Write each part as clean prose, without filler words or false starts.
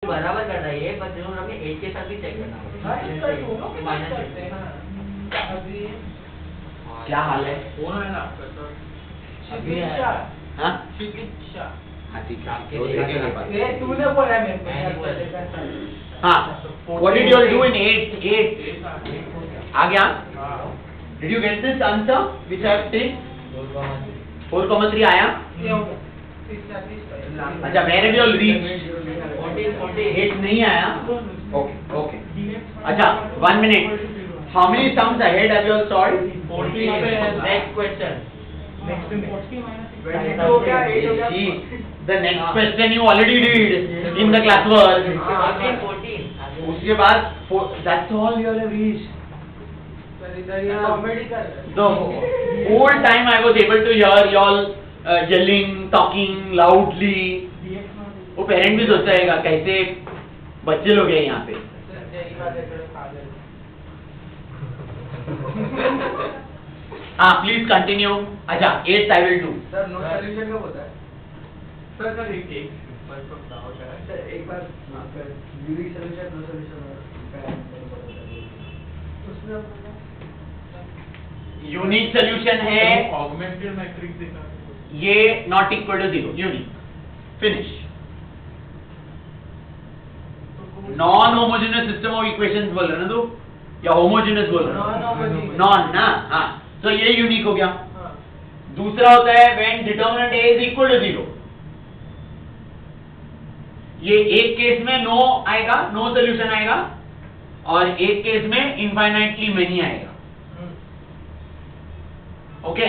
बराबर कर रहा है ये, बस जरूर हमें 8 के साथ भी चेक करना होगा। माइनस करते हैं। अभी क्या हाल है? कौन है ना आपका सर? अभी है। हाँ शिक्षा। हाँ ठीक है, आपके वो देखा देखेंगे था। बाद। ये तूने बोला मेरे को। मैंने बोला। हाँ, what did you all do in 8? आ गया? हाँ। Did you get this answer which I have taken? 4,3 आया? ये हो गया। 30 अच्छा, where have you all reached? 14 8 नहीं आया? Okay, okay. अच्छा, 1 minute. How many sums ahead have you all solved? 14 पे नेक्स्ट क्वेश्चन। नेक्स्ट में 22 हो गया, 8 हो गया। See, the next question you already did in the classwork. 14 उसके बाद that's all you all have reached. Sir इधर ये कॉमेडी कर रहे हैं। The whole time I was able to hear you all yelling, talking loudly. वो parent भी सोचता है कैसे बच्चे लोग हैं यहाँ पे। हाँ, प्लीज कंटिन्यू। अच्छा, 8th I will do. Sir no solution कब होता है? सर एक सर एक बार यूनिक सॉल्यूशन नो सॉल्यूशन उसमें यूनिक सोल्यूशन है ऑगमेंटेड मैट्रिक्स देखा ये not equal to 0, unique, finish. Non homogeneous system of equations बोल रहे ना तू, या होमोजेनियस बोल रहे? नॉन ना, हाँ, तो ये यूनिक हो गया। दूसरा होता है when determinant A is equal to 0। ये एक केस में नो आएगा, नो सोल्यूशन आएगा, और एक केस में इनफाइनाइटली मेनी आएगा। ओके,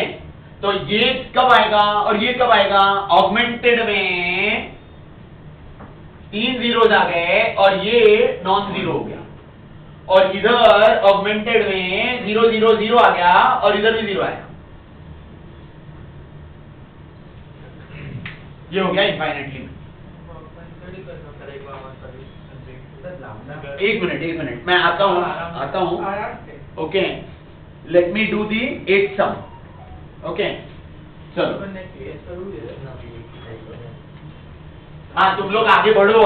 तो ये कब आएगा और ये कब आएगा? ऑगमेंटेड में 3 जीरोस आ गए और ये नॉन जीरो हो गया, और इधर ऑगमेंटेड में 0 0 0 आ गया और इधर भी 0 आया। ये हो गया इनफाइनाइटली। एक मिनट मैं आता हूं। Okay, let me do the 8th sum. Okay, चलो। हाँ, तुम लोग आगे बढ़ो।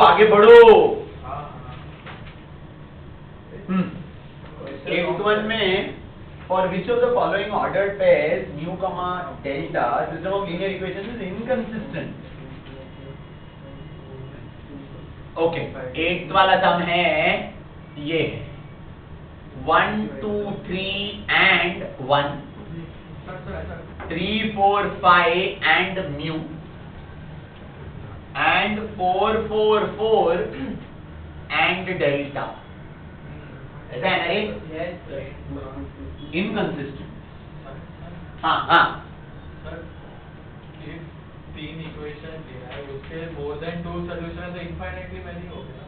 8th one में for which of the following ordered pairs mu comma delta system of linear equations is inconsistent? Okay, 8th वाला सम है ये 1 2 3 and 1, 3 4 5 and mu, and 4 4 4 and delta। ऐसा है ना ये? इनकंसिस्टेंट। हाँ सर 3 इक्वेशन दिया है, उसके मोर देन 2 सॉल्यूशन तो इनफाइनाइटली मैनी हो गया।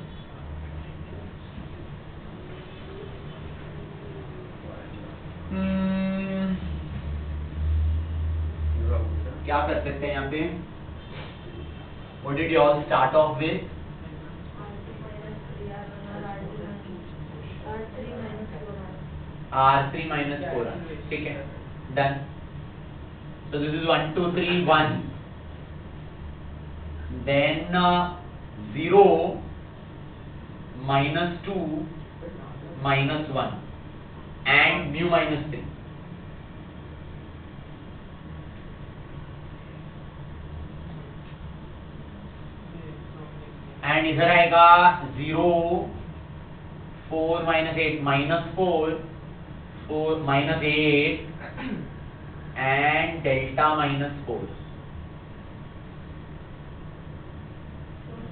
क्या कर सकते हैं यहाँ पे? What did you all start off with? R3 minus 4R, ठीक है, done. So this is 1 2 3 1, then 0 minus 2 minus 1 and mu minus 3. And इधर आएगा 0 4 minus 8 minus 4 minus 8 and delta minus 4,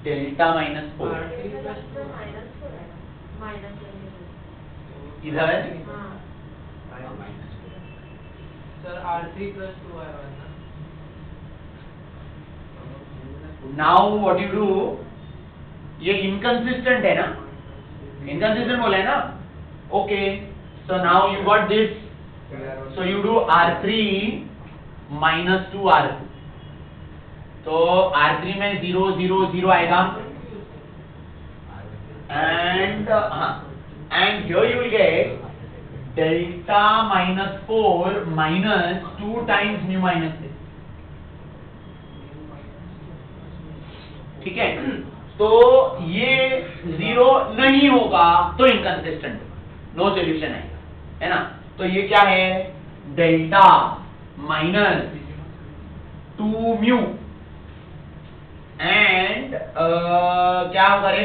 delta minus 4 इधर सर R3 plus 2 आया ना। now what you do, ये inconsistent है ना, inconsistent बोला है ना। okay, so now you got this, so you do R3 minus 2R2, तो R3 में 0 0 0 आएगा, and here you will get delta minus 4 minus 2 times mu minus 6, ठीक है। तो ये नहीं होगा तो इनकंसिस्टेंट होगा, नो सॉल्यूशन आएगा, है ना। तो ये क्या है, डेल्टा माइनस 2 म्यू एंड क्या करे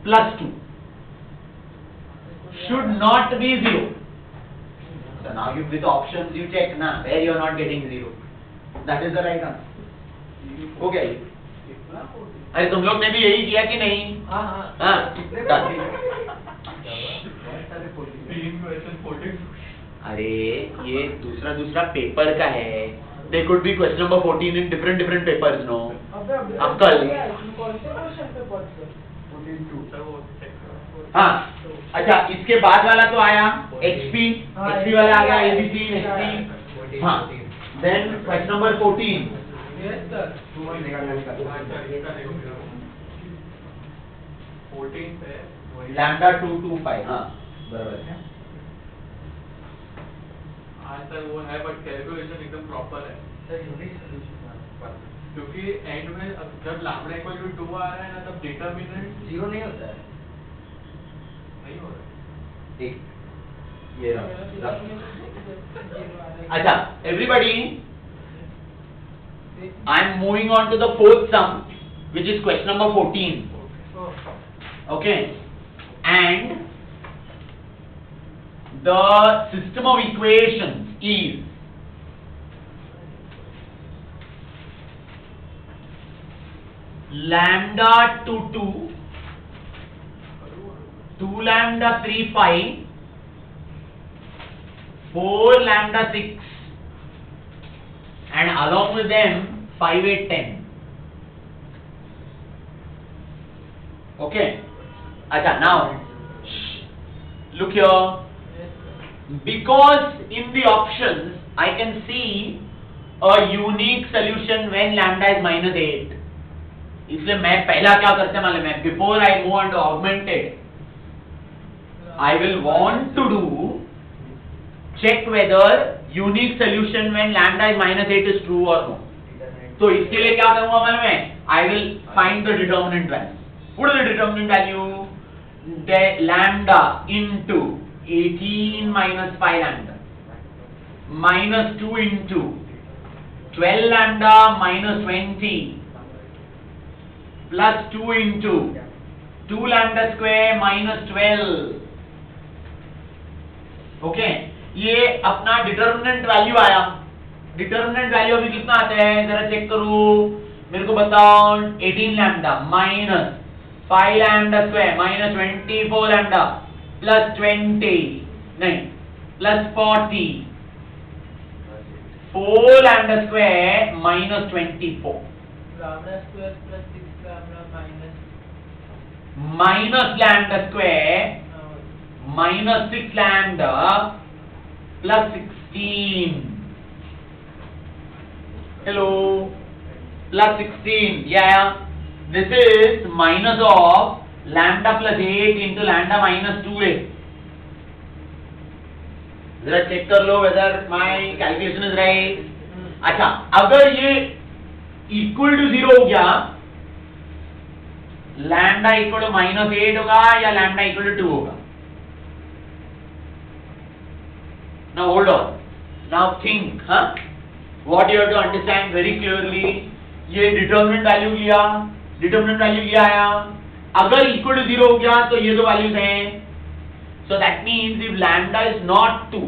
+2 should not be 0. So now you with options you check na where you are not getting 0. That is the right answer. हो गया ये? अरे तुम लोग ने भी यही किया कि नहीं? हाँ अरे ये दूसरा पेपर का है. There could be question number 14 in different papers, no? अब कल. हाँ अच्छा, इसके बाद वाला तो आया HP वाला आ गया, ABC, HP. हाँ then question number 14. लैम्डा 225. हाँ बराबर है. हाँ सर वो है बट कैलकुलेशन एकदम प्रॉपर है क्योंकि एंड में जब लैम्डा इक्वल टू 2 आ रहा है ना तब डिटरमिनेंट 0 नहीं होता है. नहीं हो रहा है. एक ये अच्छा everybody, I am moving on to the fourth sum which is question number 14. Okay, and the system of equations is lambda 2 2 lambda 3 5 4 lambda 6 and along with them 5 8 10. Okay, acha now look here, because in the options I can see a unique solution when lambda is -8. इसलिए मैं पहला क्या करते मालूम है, before I move on to augmented I will want to do check whether unique solution when lambda is -8 is true or no. तो इसके लिए क्या करूंगा मालूम है, I will find the determinant value. What is the determinant value? The lambda into 18 minus 5 lambda minus 2 into 12 lambda minus 20 plus 2 into 2 lambda square minus 12. Okay, ये अपना determinant value आया. डिटर्मिनेंट वैल्यू अभी कितना आता है जरा चेक करूं, मेरे को बताओ. 18 lambda minus 5 lambda square minus 24 lambda plus 20 नहीं plus 40 4 lambda square minus 24 lambda square plus 6 lambda minus lambda square minus 6 lambda plus 16. Hello, plus 16. Yeah, this is minus of lambda plus 8 into lambda minus 2a. जरा check कर लो whether my calculation is right. अच्छा, अगर ये equal to 0 हो गया, lambda equal to -8 होगा या lambda equal to 2 होगा. Now hold on. Now think, what you have to understand very clearly. ये determinant value लिया आया. अगर equal to 0 हो गया तो ये दो values हैं. So that means if lambda is not 2,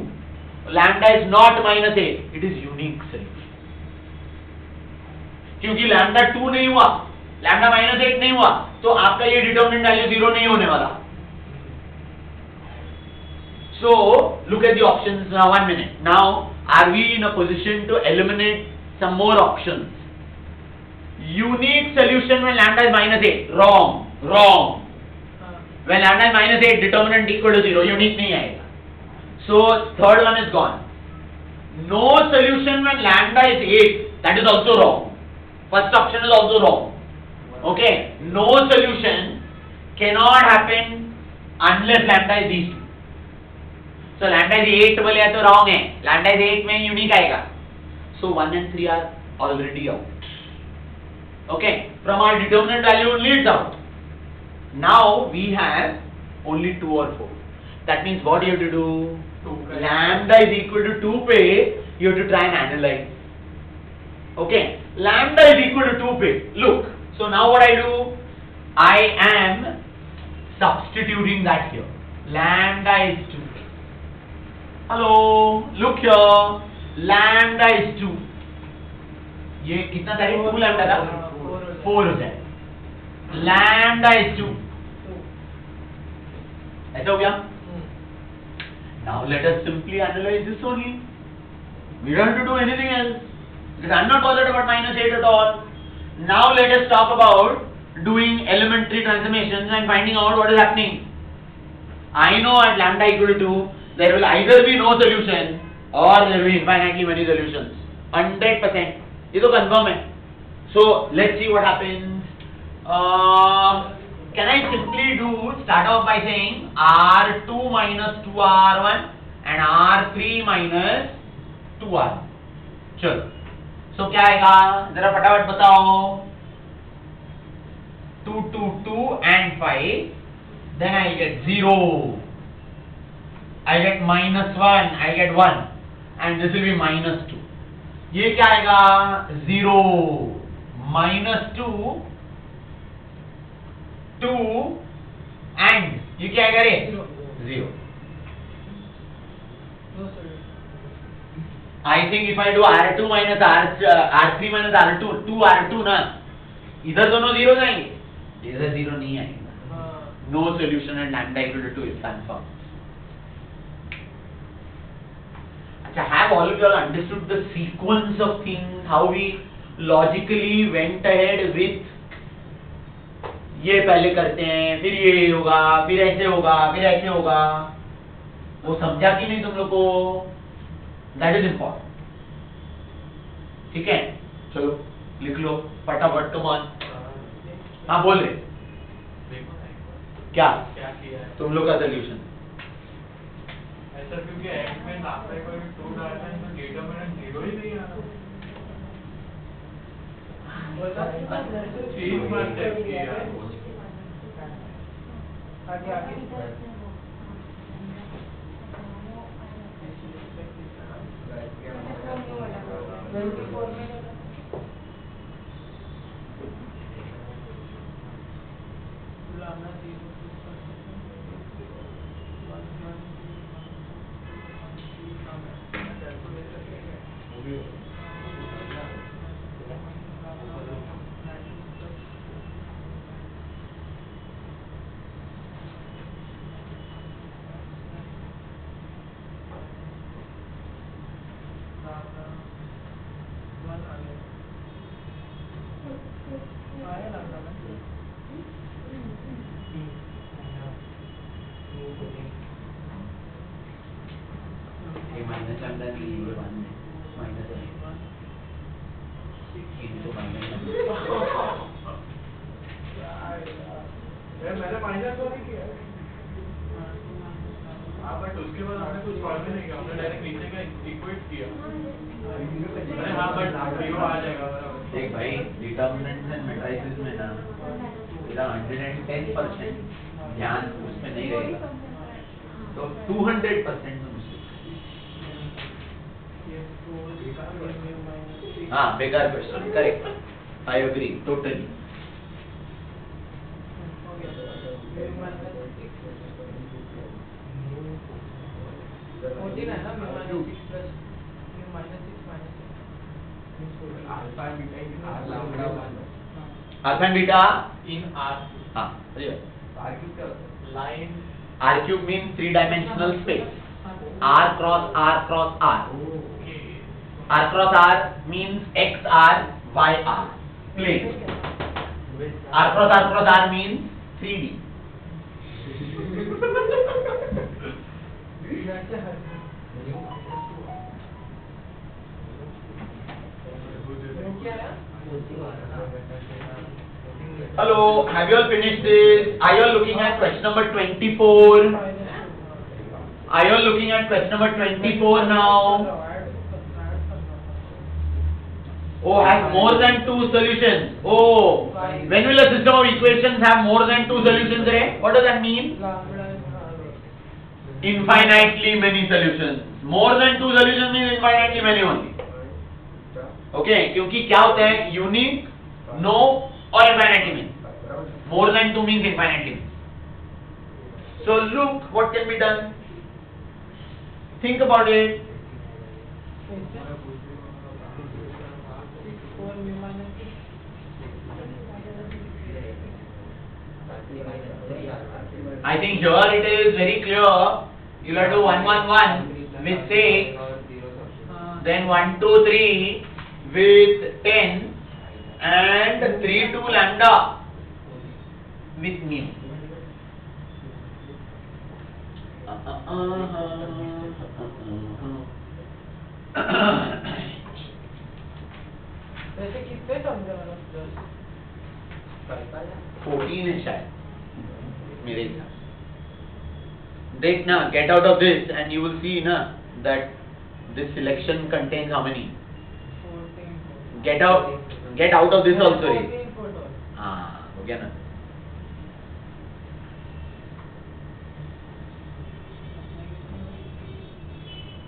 lambda is not -8, it is unique solution. क्योंकि lambda 2 नहीं हुआ, lambda -8 नहीं हुआ, तो आपका ये determinant value 0 नहीं होने वाला. So look at the options now. 1 minute. Now are we in a position to eliminate some more options? Unique solution when lambda is -8. Wrong. When lambda is -8, determinant equal to 0. Unique नहीं आएगा. So third one is gone. No solution when lambda is 8. That is also wrong. First option is also wrong. Okay. No solution cannot happen unless lambda is these two. So lambda is 8 बोले तो wrong है. Lambda is 8 में unique आएगा. So 1 and 3 are already out. Okay. From our determinant value only it's out. Now we have only 2 or 4. That means what you have to do? Lambda is equal to 2 pi. You have to try and analyze. Okay, lambda is equal to 2 pi. Look, so now what I do? I am substituting that here. Lambda is 2. Hello, look here. Lambda is 2. ये कितना था? 2 lambda था? 4 हो जाए. Lambda is 2. ऐसा हो गया? Now let us simply analyze this only. We don't have to do anything else. Because I'm not bothered about -8 at all. Now let us talk about doing elementary transformations and finding out what is happening. I know at lambda equal to 2, there will either be no solution or there will be infinitely many solutions. 100%. ये तो confirm है. So let's see what happens. Can I simply start off by saying R2 minus 2R1 and R3 minus 2R. चलो. So क्या आएगा? जरा फटाफट बताओ. 2, 2, 2 and 5. Then I get 0. I get -1. I get 1. And this will be -2. ये क्या आएगा? 0, -2, 2 and ये क्या आएगा रे? 0. I think if I do R2 minus R3 minus R2, 2R2 ना, इधर दोनों 0 जाएंगे, इधर 0 नहीं आएगा. No solution and lambda equal to 2 is confirmed. अच्छा, have all of you all understood the sequence of things, how we logically went ahead with ये पहले करते हैं, फिर ये होगा, फिर ऐसे होगा, फिर ऐसे होगा. वो समझा कि नहीं तुम लोग को? That is important. ठीक है, चलो लिख लो फटाफट. तुम हाँ बोल रहे क्या किया है तुम लोग का सोल्यूशन? ऐसा क्योंकि एक्स में लास्ट टाइम कोई 2 डालना है तो डिटरमिनेंट 0 ही नहीं आ रहा. चीज बार चेक किया. माइनस लैम्डा नहीं है, ये 1 है, माइनस है, इनको माइनस. मैंने माइनस वाली किया है. हाँ बट उसके बाद हमने कुछ सॉल्व ही नहीं किया, हमने डायरेक्ट नीचे का इक्वेट किया. अरे हाँ बट 0 आ जाएगा. देख भाई, डिटर्मिनेंट्स एंड मैट्रिसेस में ना तेरा 110% ध्यान उसमें नहीं रहेगा, तो 200% हाँ बेकार question. Correct, I agree totally. Alpha and beta in R. हाँ line R cube means 3-dimensional space. R cross R cross R. R cross R means XR, YR. Plane. R cross R means 3D. Hello, have you all finished this? Are you all looking at question number 24? Are you all looking at question number 24 now? Oh, has more than two solutions. Oh, when will a system of equations have more than two solutions, Ray? What does that mean? Infinitely many solutions. More than two solutions means infinitely many only. Okay, क्योंकि क्या होता है? Unique, no और infinitely many. More than two means infinitely many. So look what can be done. Think about it. I think here it is very clear. You have to do 1, 1, 1 with 6, then 1, 2, 3 with 10, and 3, 2 lambda with mu. वैसे कितने समझे मैंने 14 है शायद मेरे हिसाब से. देख ना, get out of this and you will see ना that this selection contains how many. 14 Get out of this also. 14 photos. हाँ, हो गया ना.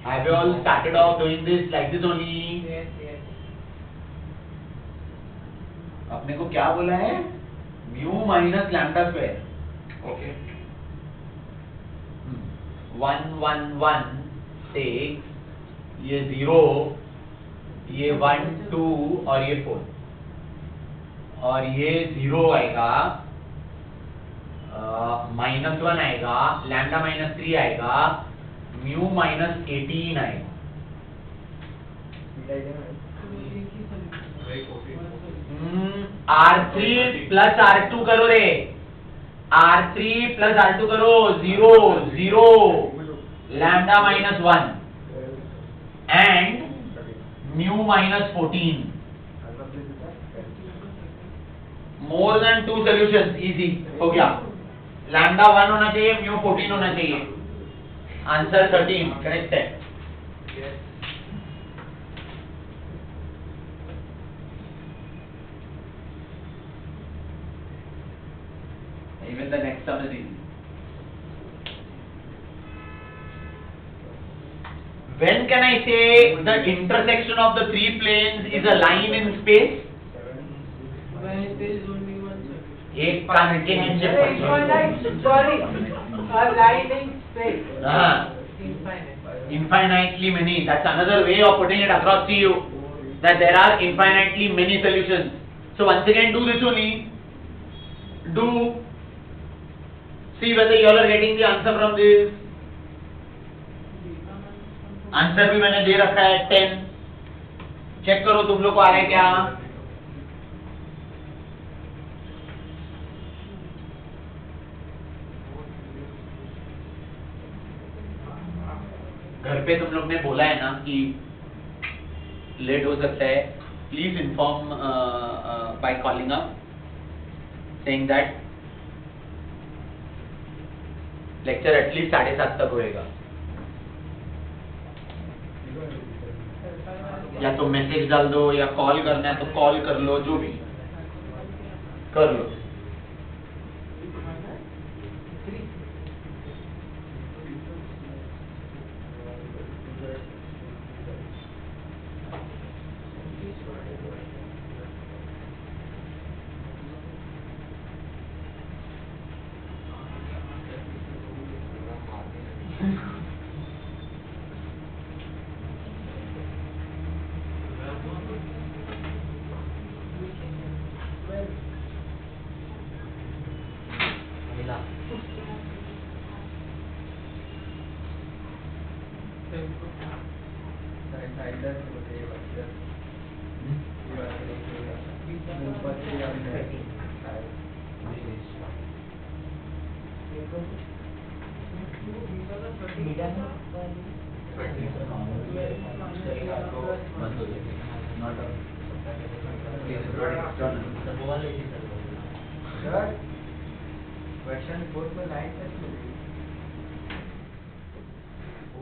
Have you all started off doing this like this only? Yes, yes. अपने को क्या बोला है? Mu minus lambda square. Okay. 1, 1, 1 6, ये 0, ये 1, 2 और ये 4. और ये 0 आएगा, -1 आएगा, लैम्डा -3 आएगा, म्यू -18 आएगा. Very 14. R3 प्लस R2 करो रे. R3 प्लस R2 करो. 0, 0, lambda -1 and mu -14. More than two solutions, easy. हो गया. लैम्डा 1 होना चाहिए, mu 14 होना चाहिए. आंसर 13 करेक्ट है. Even the next sum is easy. When can I say the intersection of the three planes is a line in space? When there is only one solution. एक कान के नीचे Sorry, a line in space. हाँ, Infinite. infinitely many. That's another way of putting it across to you. That there are infinitely many solutions. So once again, do this only. Do. See whether you all are getting the answer from this. Answer भी मैंने दे रखा है 10. Check करो तुम लोग को आ रहा है क्या. घर पे तुम लोग ने बोला है ना कि लेट हो सकता है. Please inform by calling up saying that lecture at least 7:30 तक होएगा. या तो मैसेज डाल दो या कॉल करना है तो कॉल कर लो, जो भी कर लो.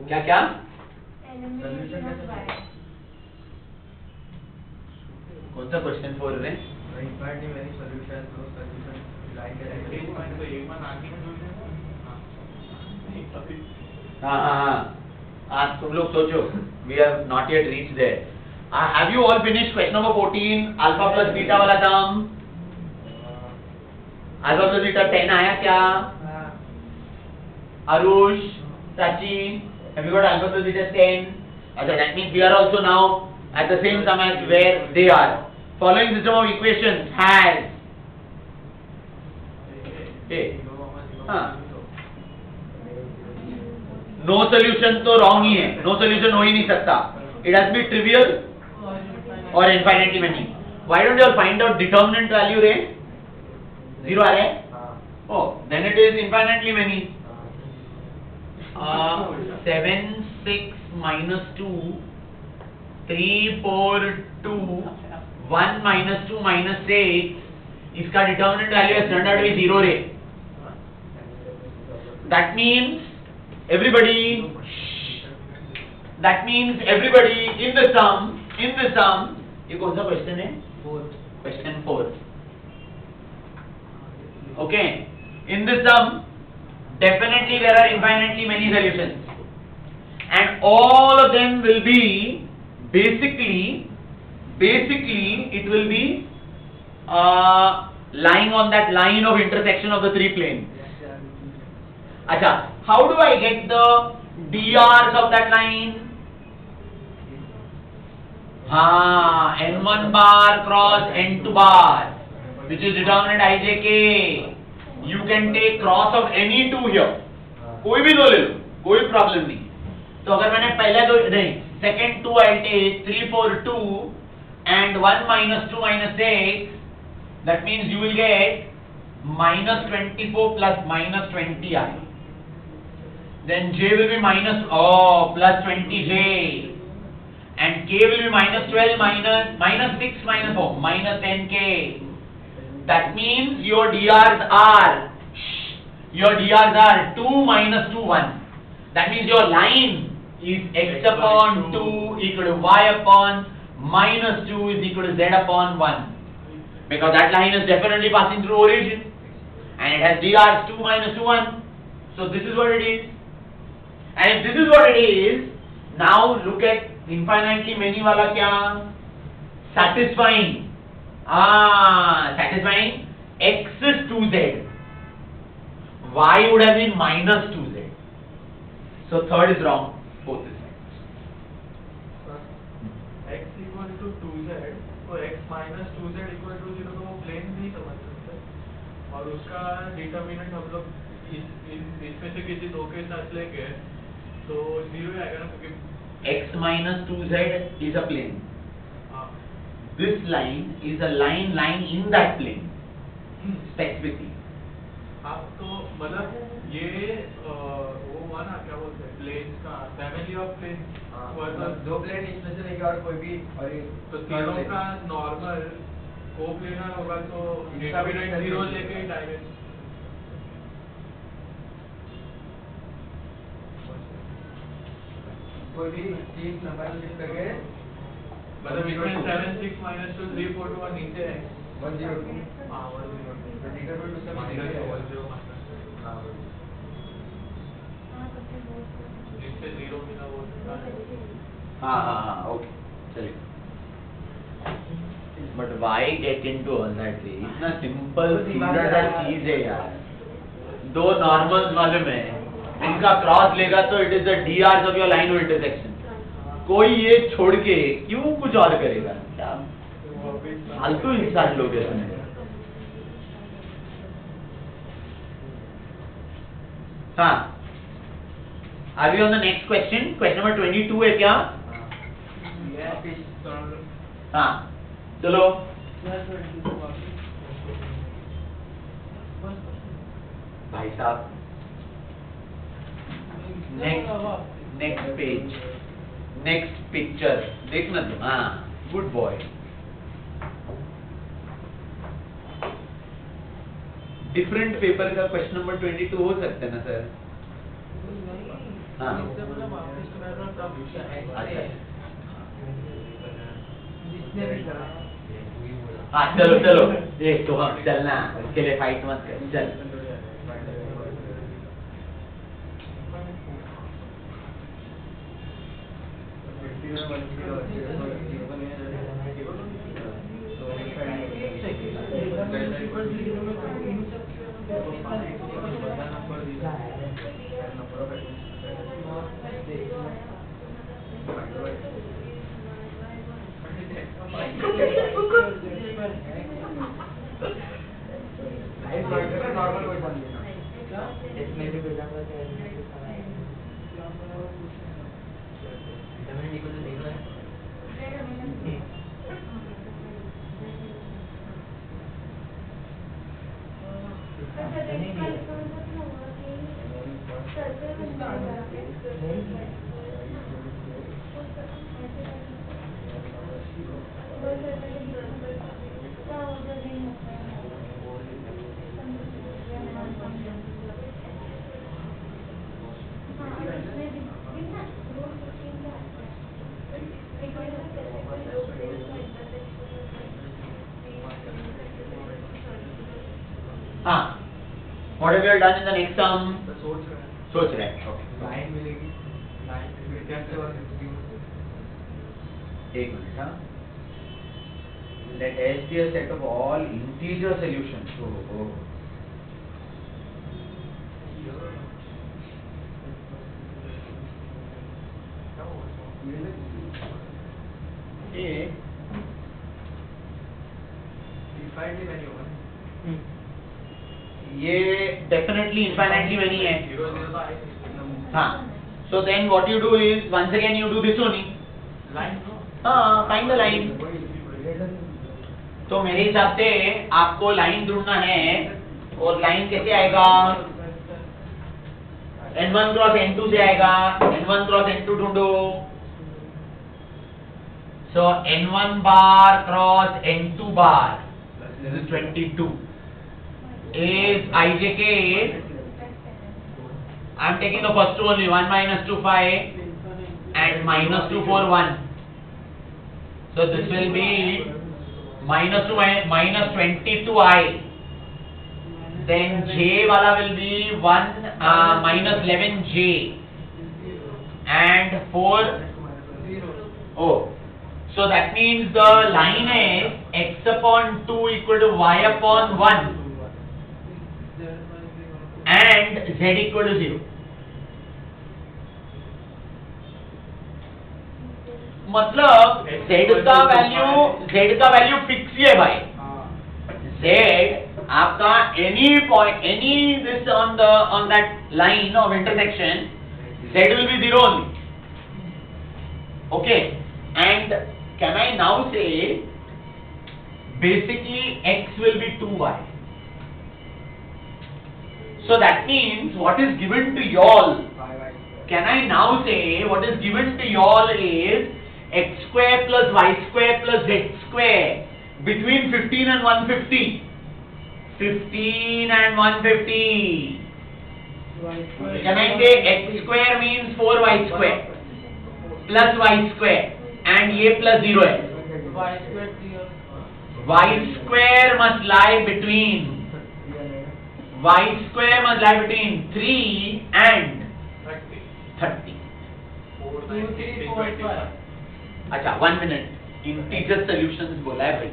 क्या क्या Elimination of y. कौन सा क्वेश्चन 4 रे? Infinitely many solutions, no solution like एक मान तो एक मान आगे में जोड़ देना। हाँ आज तुम लोग सोचो, we have not yet reached there. Have you all finished question number 14 alpha plus beta वाला term? alpha plus beta 10 आया क्या? Arush, Sachin, have you got alpha plus beta 10? अच्छा, that means we are also now at the same sum as where they are. Following system of equations has हाँ no solution तो wrong ही है, no solution हो ही नहीं सकता. It has be trivial और infinitely many. Why don't you all find out determinant value रे? 0 आ रहा है? Oh, then it is infinitely many. 7 6 minus 2 3 4 2 1 minus 2 minus 6. इसका डिटर्मिनेंट वैल्यू है स्टैंडर्ड में 0 रे. That means everybody in the sum, ये कौन सा क्वेश्चन है? Question 4. Okay, in the sum definitely there are infinitely many solutions and all of them will be basically it will be lying on that line of intersection of the three planes. Acha, how do I get the DRs of that line? N1 bar cross N2 bar, which is determinant ijk. You can take cross of any two here. कोई भी दो ले लो, कोई problem नहीं. तो अगर मैंने पहले दो नहीं, second two I'll take 3 4 2 and 1 minus 2 minus 6. That means you will get minus 24 plus minus 20i. Then j will be plus 20j, and k will be minus 12 minus 6 minus 4 minus 10k. That means your DRs are 2 minus 2 1. That means your line is x upon 2 equal to y upon minus 2 is equal to z upon 1, because that line is definitely passing through origin and it has DRs 2 minus 2 1. So this is what it is. And if this is what it is, now look at infinitely many wala kya? Satisfying. Satisfying x is 2z. Y would have been minus 2z. So third is wrong, fourth is right. x equal to 2z, तो x minus 2z equal to 0 तो वो plane नहीं समझ सकते. और उसका determinant हम लोग इसमें से किसी दो के साथ लेंगे तो 0 आएगा ना, क्योंकि x minus 2z is a plane. This line is a line lying in that plane specifically. आप तो मतलब ये वो हुआ ना, क्या बोलते हैं, प्लेन्स का फैमिली ऑफ प्लेन्स. दो प्लेन इसमें से लेके और कोई भी, और तो तीनों का नॉर्मल कोप्लेनर होगा तो डिटर्मिनेंट 0 लेके ही डायरेक्ट. कोई भी चीज नंबर करके मतलब इसमें 7 6 minus 2 3 4 2 और नीचे है 102. हाँ 102 डिटरमिनेंट उससे minus भी 1 0 minus जिससे 0 मिला वो हाँ, okay, चलिए. But why get into all that way? इतना simple सीधा सा चीज है यार. दो नॉर्मल्स मालूम है, इनका क्रॉस लेगा तो it is the DRs of your line of intersection. कोई ये छोड़ के क्यों कुछ और करेगा? क्या फालतू इंसान लोग हैं. हाँ, are we on the next question? Question number 22 है क्या? हाँ, चलो. भाई साहब, नेक्स्ट पेज, नेक्स्ट पिक्चर देखना तो. हाँ, गुड बॉय. डिफरेंट पेपर का क्वेश्चन नंबर 22 हो सकता है ना सर? हाँ, अच्छा. जिसने भी करा हाँ चलो चलो, ये तो हम चलना, इसके लिए फाइट मत कर, चल। नॉर्मल कोई बन हाँ, what have you done in the next term? सोच रहे हैं सोच रहे हैं, okay. लाइन मिलेगी लाइन कैसे और एक मिनट, हाँ. Let S be a set of all integer solutions. Oh. ये डिफाइनली मैनी होगा ये definitely infinitely many है. 0 0 तो आई नहीं हाँ. So then what you do is once again you do this only. Line तो हाँ, find the line. तो मेरे हिसाब से आपको लाइन ढूंढना है, और लाइन कैसे आएगा? N1 क्रॉस N2 से आएगा. N1 क्रॉस N2 ढूंढो. So N1 bar cross N2 bar, this is 22, is ijk. I am taking the first two only, 1 minus 2 5 and minus 2 4 1. So this will be minus 2 minus 22i. Then j wala will be 1 minus 11j and 4. Oh. So that means the line is x upon 2 equal to y upon 1 and z equal to 0. मतलब z का value fix ही है भाई. Z आपका any point, any this on that line of intersection, z will be 0 only. Okay, and can I now say basically x will be 2y. So that means what is given to y'all, can I now say what is given to y'all is x square plus y square plus z square between 15 and 150. 15 and 150. Can I say x square means 4y square plus y square and ये plus 0 है. Y square must lie between 3 and 30. 4 9 3 25. अच्छा 1 minute. Integer solutions बोला है भाई.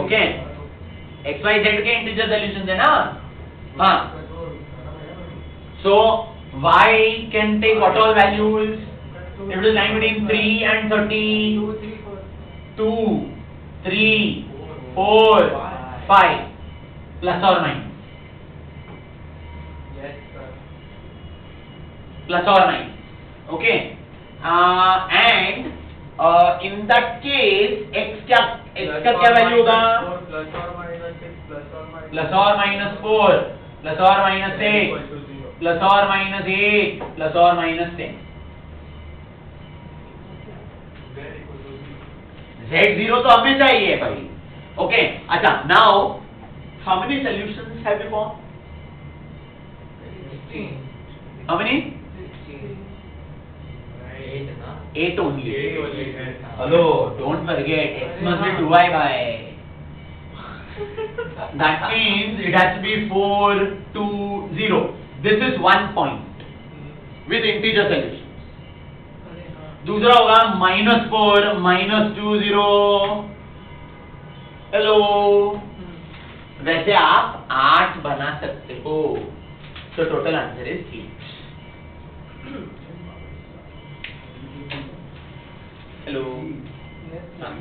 Okay, x Y Z के integer solutions है ना. हाँ. So y can take what all values? If it is lying between 3 and 30, 2, 3, 4, 5, plus or minus. Yes, sir. Plus or minus. Okay. And in that case x का क्या value होगा? Plus और minus 6 plus और minus 6 plus और minus 8 plus और minus 8 plus और minus 10. Z0 तो हमेशा ही है भाई. ओके, अच्छा now how many solutions have you found? How many? 8 ना. 8 only. 8 only. Hello, don't forget, x must be 2i by. That means it has to be 4, 2, 0. This is 1 point with integer solution. अरे हाँ दूसरा होगा -4 -2 0. Hello, वैसे आप 8 बना सकते हो. So total answer is 8. Hello. Yes. हाँ.